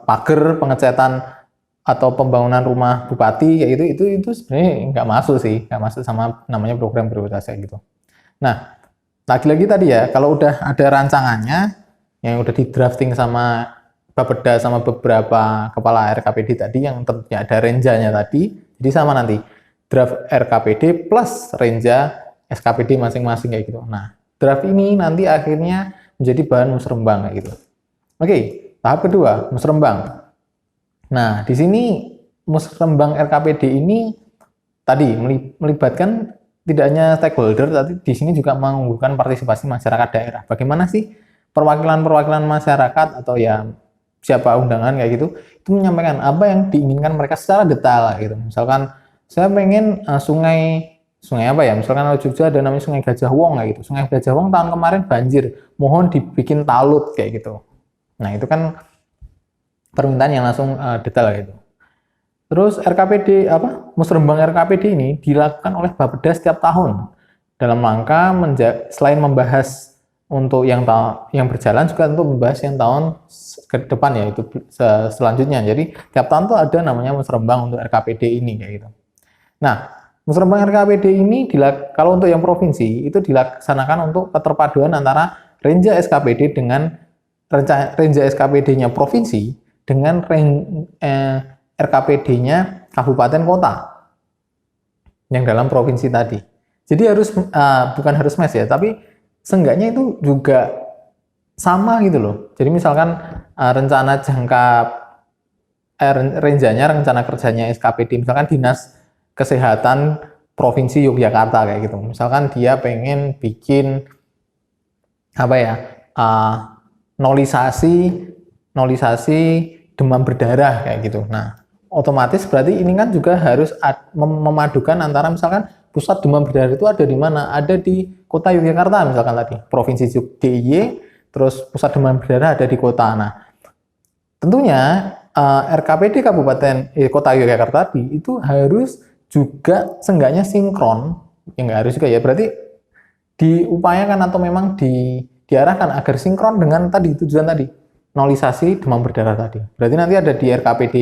pagar, pengecatan atau pembangunan rumah bupati kayak itu sebenarnya nggak masuk sama namanya program prioritas kayak gitu. Nah, lagi-lagi tadi ya, kalau udah ada rancangannya yang udah di drafting sama Bapeda sama beberapa kepala RKPD tadi yang tentunya ada renjanya tadi, jadi sama nanti draft RKPD plus renja SKPD masing-masing kayak gitu. Nah, draft ini nanti akhirnya menjadi bahan musrembang kayak gitu. Oke, tahap kedua, musrembang. Nah, di sini musrembang RKPD ini tadi melibatkan tidak hanya stakeholder, tapi di sini juga mengunggulkan partisipasi masyarakat daerah. Bagaimana sih perwakilan-perwakilan masyarakat atau ya siapa undangan kayak gitu, itu menyampaikan apa yang diinginkan mereka secara detail gitu. Misalkan saya pengen sungai apa ya? Misalkan di Jogja ada namanya Sungai Gajah Wong kayak gitu. Sungai Gajah Wong tahun kemarin banjir, mohon dibikin talut kayak gitu. Nah, itu kan permintaan yang langsung detail gitu. Terus RKPD musrembang RKPD ini dilakukan oleh Bapeda setiap tahun dalam rangka selain membahas untuk yang berjalan juga untuk membahas yang tahun ke depan ya, itu selanjutnya. Jadi tiap tahun tuh ada namanya musrembang untuk RKPD ini kayak gitu. Nah, musrembang RKPD ini kalau untuk yang provinsi itu dilaksanakan untuk keterpaduan antara renja SKPD dengan renja SKPD-nya provinsi dengan RKPD-nya kabupaten kota yang dalam provinsi tadi. Jadi bukan harus match ya, tapi seenggaknya itu juga sama gitu loh. Jadi misalkan rencana rencana kerjanya SKPD, misalkan Dinas Kesehatan Provinsi Yogyakarta kayak gitu. Misalkan dia pengen bikin apa ya, nolisasi demam berdarah kayak gitu. Nah, otomatis berarti ini kan juga harus memadukan antara misalkan pusat demam berdarah itu ada di mana? Ada di kota Yogyakarta misalkan tadi, provinsi DIY, terus pusat demam berdarah ada di kota. Nah, tentunya RKPD kota Yogyakarta tadi itu harus juga seenggaknya sinkron, ya nggak harus juga ya, berarti diupayakan atau memang diarahkan agar sinkron dengan tadi tujuan tadi, nolisasi demam berdarah tadi. Berarti nanti ada di RKPD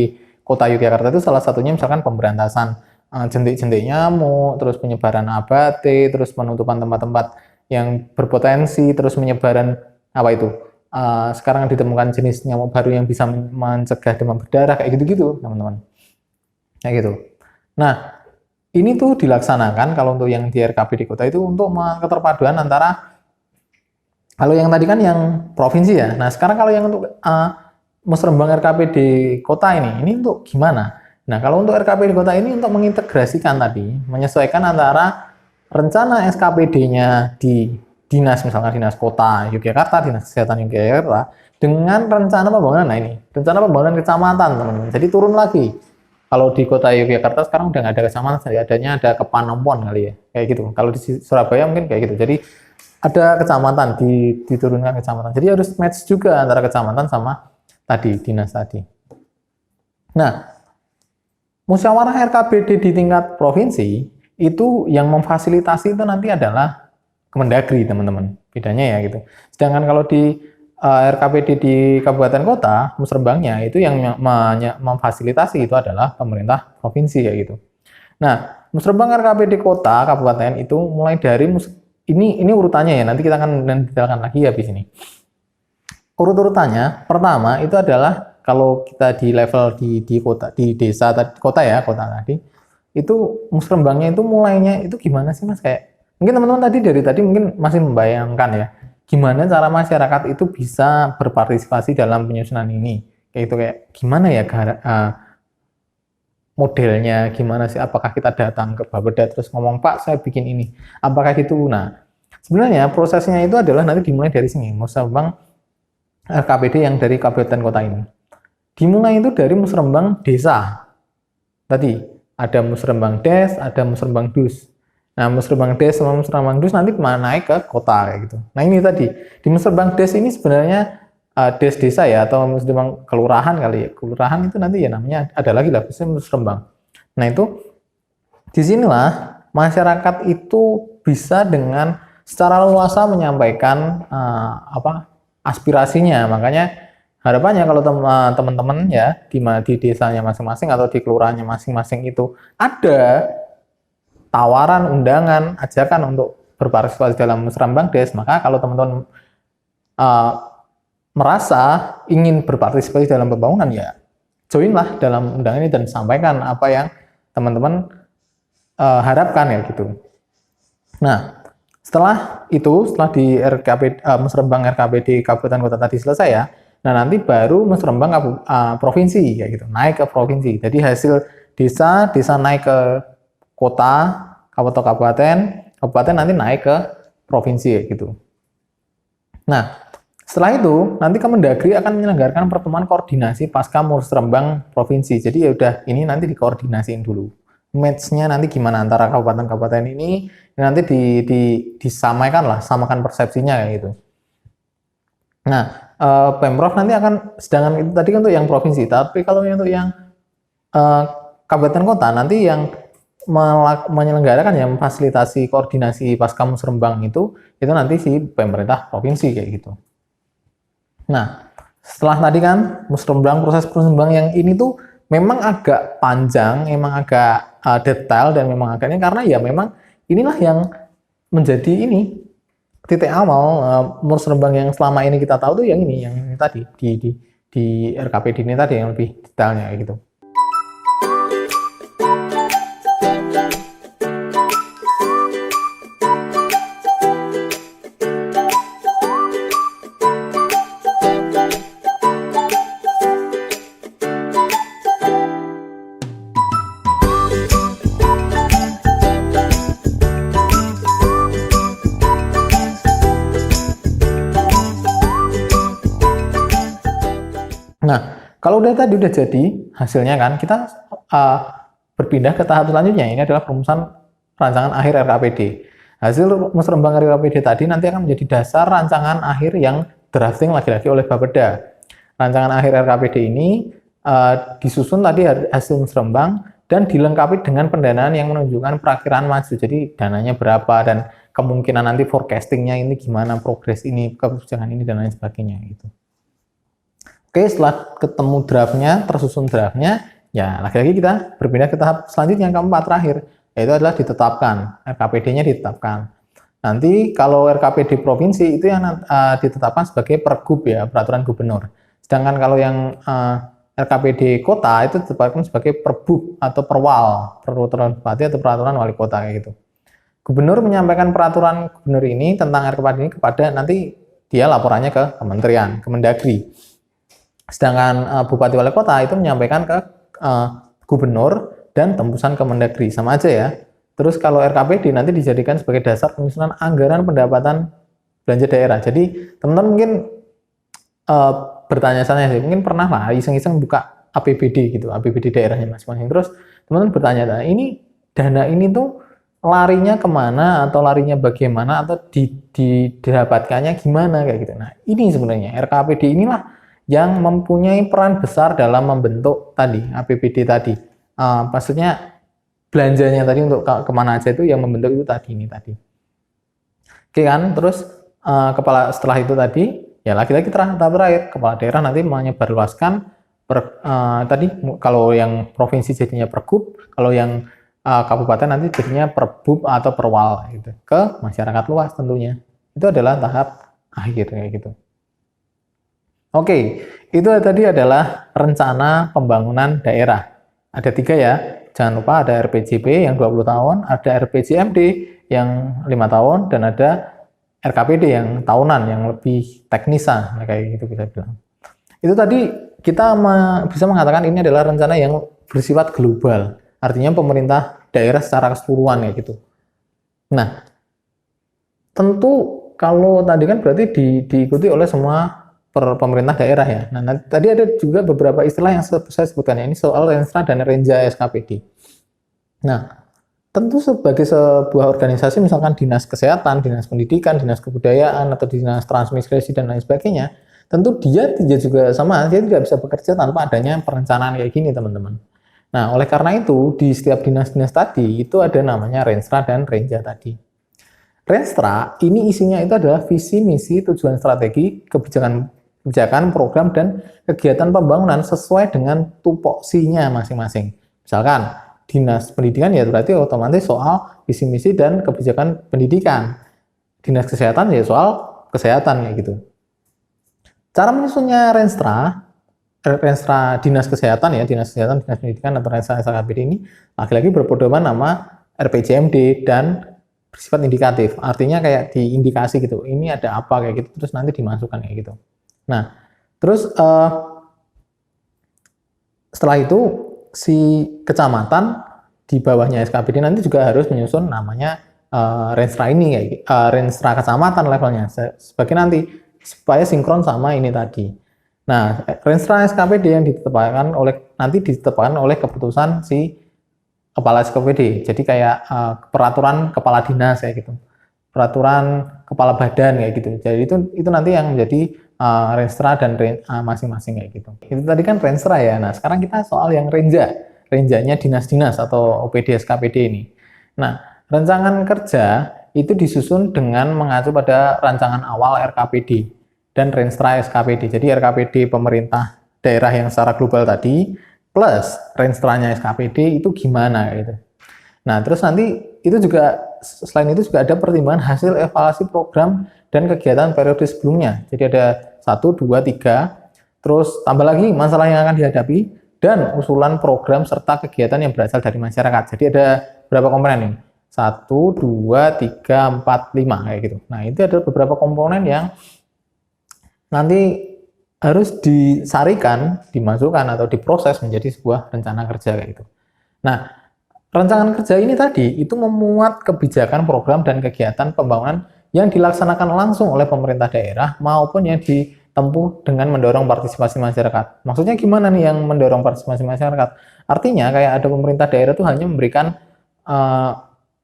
Kota Yogyakarta itu salah satunya misalkan pemberantasan jentik-jentik nyamuk, terus penyebaran ABT, terus penutupan tempat-tempat yang berpotensi, terus penyebaran apa itu? Sekarang ditemukan jenis nyamuk baru yang bisa mencegah demam berdarah kayak gitu-gitu, teman-teman. Kayak gitu. Nah, ini tuh dilaksanakan kalau untuk yang di RKPD kota itu untuk keterpaduan antara, kalau yang tadi kan yang provinsi ya. Nah, sekarang kalau yang untuk musrembang RKPD kota ini untuk gimana? Nah, kalau untuk RKPD kota ini untuk mengintegrasikan tadi, menyesuaikan antara rencana SKPD-nya di dinas, misalkan dinas kota Yogyakarta, dinas kesehatan Yogyakarta, dengan rencana pembangunan. Nah, ini rencana pembangunan kecamatan, teman-teman. Jadi turun lagi. Kalau di kota Yogyakarta sekarang udah nggak ada kecamatan, adanya ada Kepanompon kali ya, kayak gitu. Kalau di Surabaya mungkin kayak gitu. Jadi ada kecamatan, diturunkan kecamatan. Jadi harus match juga antara kecamatan sama tadi, dinas tadi. Nah, musyawarah RKPD di tingkat provinsi, itu yang memfasilitasi itu nanti adalah Kemendagri, teman-teman. Bedanya ya gitu. Sedangkan kalau di RKPD di kabupaten kota, musrembangnya itu yang memfasilitasi itu adalah pemerintah provinsi kayak gitu. Nah, musrembang RKPD kota, kabupaten itu mulai dari ini urutannya ya, nanti kita akan detailkan lagi habis ini. Urut-urutannya, pertama itu adalah kalau kita di level di kota, di desa kota tadi, itu musrembangnya itu mulainya itu gimana sih Mas? Kayak mungkin teman-teman dari tadi mungkin masih membayangkan ya, gimana cara masyarakat itu bisa berpartisipasi dalam penyusunan ini. Kayak itu kayak gimana ya modelnya, gimana sih, apakah kita datang ke Bapeda terus ngomong, Pak saya bikin ini, apakah gitu? Nah, sebenarnya prosesnya itu adalah nanti dimulai dari sini, musrembang RKPD yang dari kabupaten kota ini. Dimulai itu dari musrembang desa. Tadi, ada Musrembang Des, ada Musrembang Dus. Nah, Musrembang Des sama Musrembang Dus nanti naik ke kota kayak gitu. Nah, ini tadi di Musrembang Des ini sebenarnya des desa ya, atau Musrembang kelurahan kali ya. Kelurahan itu nanti ya namanya ada lagi lah, biasanya Musrembang. Nah, itu disinilah masyarakat itu bisa dengan secara luasa menyampaikan aspirasinya. Makanya harapannya kalau teman-teman ya di desanya masing-masing atau di kelurahannya masing-masing itu ada tawaran, undangan, ajakan untuk berpartisipasi dalam Musrembang Des, maka kalau teman-teman merasa ingin berpartisipasi dalam pembangunan, ya joinlah dalam undangan ini dan sampaikan apa yang teman-teman harapkan ya gitu. Nah, setelah di Musrembang RKPD Kabupaten Kota tadi selesai ya, nah nanti baru Musrembang provinsi ya gitu, naik ke provinsi. Jadi hasil desa naik ke kota, kabupaten nanti naik ke provinsi ya gitu. Nah, setelah itu, nanti Kemendagri akan menyelenggarakan pertemuan koordinasi pasca Musrembang provinsi. Jadi ya udah, ini nanti dikoordinasiin dulu. Match-nya nanti gimana antara kabupaten-kabupaten ini, nanti samakan persepsinya kayak gitu. Nah, Pemprov nanti akan, sedangkan itu tadi untuk yang provinsi, tapi kalau untuk yang kabupaten kota nanti yang menyelenggarakan yang memfasilitasi koordinasi pasca Musrembang itu nanti si pemerintah provinsi kayak gitu. Nah, setelah tadi kan proses Musrembang yang ini tuh memang agak panjang, memang agak detail dan memang agaknya karena ya memang inilah yang menjadi titik awal Musrembang yang selama ini kita tahu tuh yang ini tadi di RKPD ini tadi yang lebih detailnya gitu. Nah, kalau udah jadi hasilnya kan, kita berpindah ke tahap selanjutnya. Ini adalah perumusan rancangan akhir RKPD. Hasil Musrembang RKPD tadi nanti akan menjadi dasar rancangan akhir yang drafting lagi-lagi oleh Bapeda. Rancangan akhir RKPD ini disusun tadi hasil Musrembang dan dilengkapi dengan pendanaan yang menunjukkan perakiraan maju. Jadi dananya berapa dan kemungkinan nanti forecastingnya ini gimana, progres ini, kebijakan ini dan lain sebagainya gitu. Oke, setelah ketemu draftnya, tersusun draftnya, ya lagi-lagi kita berpindah ke tahap selanjutnya yang keempat terakhir, yaitu adalah ditetapkan, RKPD-nya ditetapkan. Nanti kalau RKPD provinsi itu yang ditetapkan sebagai pergub ya, peraturan gubernur. Sedangkan kalau yang RKPD kota itu ditetapkan sebagai perbub atau perwal, peraturan bupati atau peraturan wali kota kayak gitu. Gubernur menyampaikan peraturan gubernur ini tentang RKPD ini kepada nanti dia laporannya ke kementerian, Kemendagri. Sedangkan bupati wali kota itu menyampaikan ke gubernur dan tembusan Kemendagri, sama aja ya. Terus kalau RKPD nanti dijadikan sebagai dasar penyusunan anggaran pendapatan belanja daerah. Jadi teman-teman mungkin bertanya-tanya sih, mungkin pernah lah iseng-iseng buka APBD gitu, APBD daerahnya masing-masing. Terus teman-teman bertanya, nah ini dana ini tuh larinya kemana atau larinya bagaimana atau didapatkannya gimana kayak gitu. Nah ini sebenarnya RKPD inilah yang mempunyai peran besar dalam membentuk tadi APBD tadi. Maksudnya belanjanya tadi untuk kemana aja itu yang membentuk itu tadi ini tadi. Oke kan, terus setelah itu tadi ya lagi-lagi tahap terakhir kepala daerah nanti menyebarluaskan tadi kalau yang provinsi jadinya pergub, kalau yang kabupaten nanti jadinya perbub atau perwal gitu ke masyarakat luas tentunya. Itu adalah tahap akhir kayak gitu. Oke, itu tadi adalah rencana pembangunan daerah. Ada 3 ya, jangan lupa ada RPJP yang 20 tahun, ada RPJMD yang 5 tahun, dan ada RKPD yang tahunan, yang lebih teknisan, kayak gitu bisa bilang. Itu tadi kita bisa mengatakan ini adalah rencana yang bersifat global, artinya pemerintah daerah secara keseluruhan ya gitu. Nah, tentu kalau tadi kan berarti diikuti oleh semua pemerintah daerah ya. Nah, tadi ada juga beberapa istilah yang saya sebutkan ya. Ini soal Renstra dan Renja SKPD. Nah, tentu sebagai sebuah organisasi, misalkan dinas kesehatan, dinas pendidikan, dinas kebudayaan, atau dinas transmigrasi dan lain sebagainya, tentu dia juga sama, dia tidak bisa bekerja tanpa adanya perencanaan kayak gini, teman-teman. Nah, oleh karena itu, di setiap dinas-dinas tadi, itu ada namanya Renstra dan Renja tadi. Renstra ini isinya itu adalah visi, misi, tujuan strategi, kebijakan, program, dan kegiatan pembangunan sesuai dengan tupoksinya masing-masing. Misalkan dinas pendidikan ya berarti otomatis soal visi, misi, dan kebijakan pendidikan. Dinas kesehatan ya soal kesehatan kayak gitu. Cara menyusunnya Renstra dinas kesehatan ya, dinas kesehatan, dinas pendidikan, atau Renstra SKPD ini lagi-lagi berpedoman nama RPJMD dan bersifat indikatif, artinya kayak diindikasi gitu, ini ada apa kayak gitu, terus nanti dimasukkan kayak gitu. Nah, terus setelah itu si kecamatan di bawahnya SKPD nanti juga harus menyusun namanya Renstra ini, kayak Renstra kecamatan levelnya, sebagai nanti supaya sinkron sama ini tadi. Nah, Renstra SKPD yang nanti ditetapkan oleh keputusan si kepala SKPD. Jadi kayak peraturan kepala dinas kayak gitu. Peraturan kepala badan kayak gitu. Jadi itu nanti yang menjadi Renstra dan masing-masing kayak gitu. Itu tadi kan Renstra ya. Nah, sekarang kita soal yang Renja. Renjanya dinas-dinas atau OPD SKPD ini. Nah, rancangan kerja itu disusun dengan mengacu pada rancangan awal RKPD dan Renstra SKPD. Jadi RKPD pemerintah daerah yang secara global tadi plus Renstranya SKPD itu gimana gitu. Nah, terus nanti itu juga selain itu juga ada pertimbangan hasil evaluasi program dan kegiatan periode sebelumnya. Jadi ada 1, 2, 3, terus tambah lagi masalah yang akan dihadapi dan usulan program serta kegiatan yang berasal dari masyarakat. Jadi ada berapa komponen ini? 1, 2, 3, 4, 5 kayak gitu. Nah, itu ada beberapa komponen yang nanti harus disarikan, dimasukkan atau diproses menjadi sebuah rencana kerja kayak gitu. Nah, rancangan kerja ini tadi itu memuat kebijakan, program, dan kegiatan pembangunan yang dilaksanakan langsung oleh pemerintah daerah maupun yang ditempuh dengan mendorong partisipasi masyarakat. Maksudnya gimana nih yang mendorong partisipasi masyarakat? Artinya kayak ada pemerintah daerah tuh hanya memberikan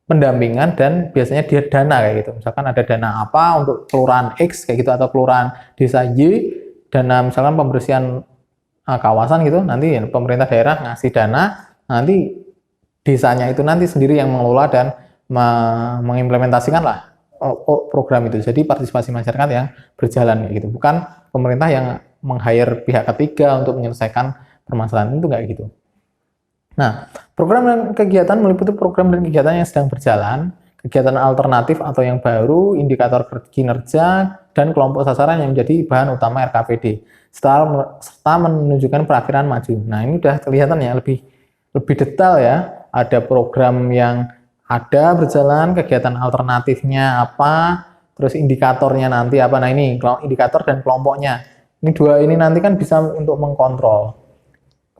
pendampingan dan biasanya dia dana kayak gitu. Misalkan ada dana apa untuk kelurahan X kayak gitu atau kelurahan desa Y, dana misalkan pembersihan kawasan gitu, nanti pemerintah daerah ngasih dana, nanti desanya itu nanti sendiri yang mengelola dan mengimplementasikan lah program itu. Jadi partisipasi masyarakat yang berjalan gitu, bukan pemerintah yang meng-hire pihak ketiga untuk menyelesaikan permasalahan itu kayak gitu. Nah, program dan kegiatan meliputi program dan kegiatan yang sedang berjalan, kegiatan alternatif atau yang baru, indikator kinerja, dan kelompok sasaran yang menjadi bahan utama RKPD, serta menunjukkan perakhiran maju. Nah, ini udah kelihatan ya, lebih detail ya. Ada program yang ada berjalan, kegiatan alternatifnya apa, terus indikatornya nanti apa. Nah, ini indikator dan kelompoknya. Ini dua ini nanti kan bisa untuk mengkontrol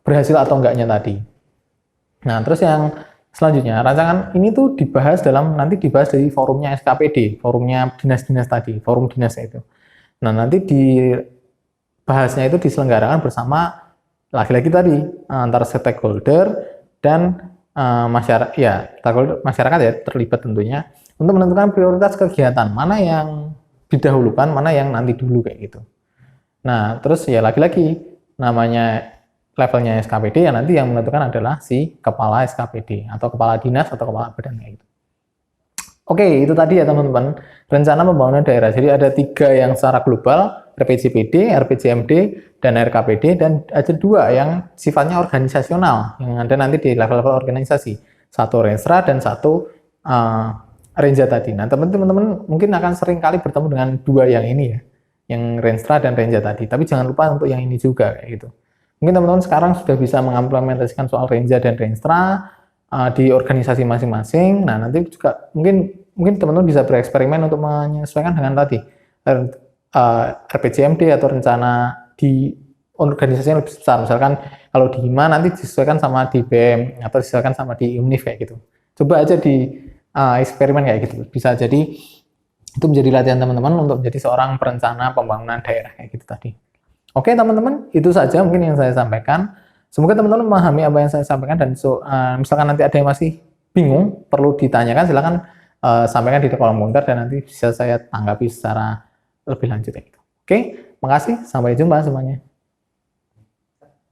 berhasil atau enggaknya tadi. Nah, terus yang selanjutnya, rancangan ini tuh nanti dibahas dari forumnya SKPD, forumnya dinas-dinas tadi, forum dinas itu. Nah, nanti dibahasnya itu diselenggarakan bersama lagi-lagi tadi antara stakeholder dan masyarakat, ya masyarakat ya terlibat tentunya untuk menentukan prioritas kegiatan mana yang didahulukan, mana yang nanti dulu kayak gitu. Nah, terus ya lagi-lagi namanya levelnya SKPD ya nanti yang menentukan adalah si kepala SKPD atau kepala dinas atau kepala badan kayak gitu. Oke, itu tadi ya teman-teman, rencana pembangunan daerah. Jadi ada 3 yang secara global, RPJPD, RPJMD, dan RKPD, dan ada 2 yang sifatnya organisasional, yang ada nanti di level-level organisasi. 1 Renstra dan 1 Renja tadi. Nah, teman-teman mungkin akan sering kali bertemu dengan 2 yang ini ya, yang Renstra dan Renja tadi. Tapi jangan lupa untuk yang ini juga kayak gitu. Mungkin teman-teman sekarang sudah bisa mengimplementasikan soal Renja dan Renstra di organisasi masing-masing. Nah, nanti juga mungkin teman-teman bisa bereksperimen untuk menyesuaikan dengan tadi RPJMD atau rencana di organisasi yang lebih besar. Misalkan kalau di HIMA nanti disesuaikan sama di BEM atau disesuaikan sama di UNIF kayak gitu. Coba aja di eksperimen kayak gitu. Bisa jadi itu menjadi latihan teman-teman untuk menjadi seorang perencana pembangunan daerah kayak gitu tadi. Oke teman-teman, itu saja mungkin yang saya sampaikan. Semoga teman-teman memahami apa yang saya sampaikan, dan misalkan nanti ada yang masih bingung, perlu ditanyakan, silakan sampaikan di kolom komentar dan nanti bisa saya tanggapi secara lebih lanjut. Oke, makasih, sampai jumpa semuanya.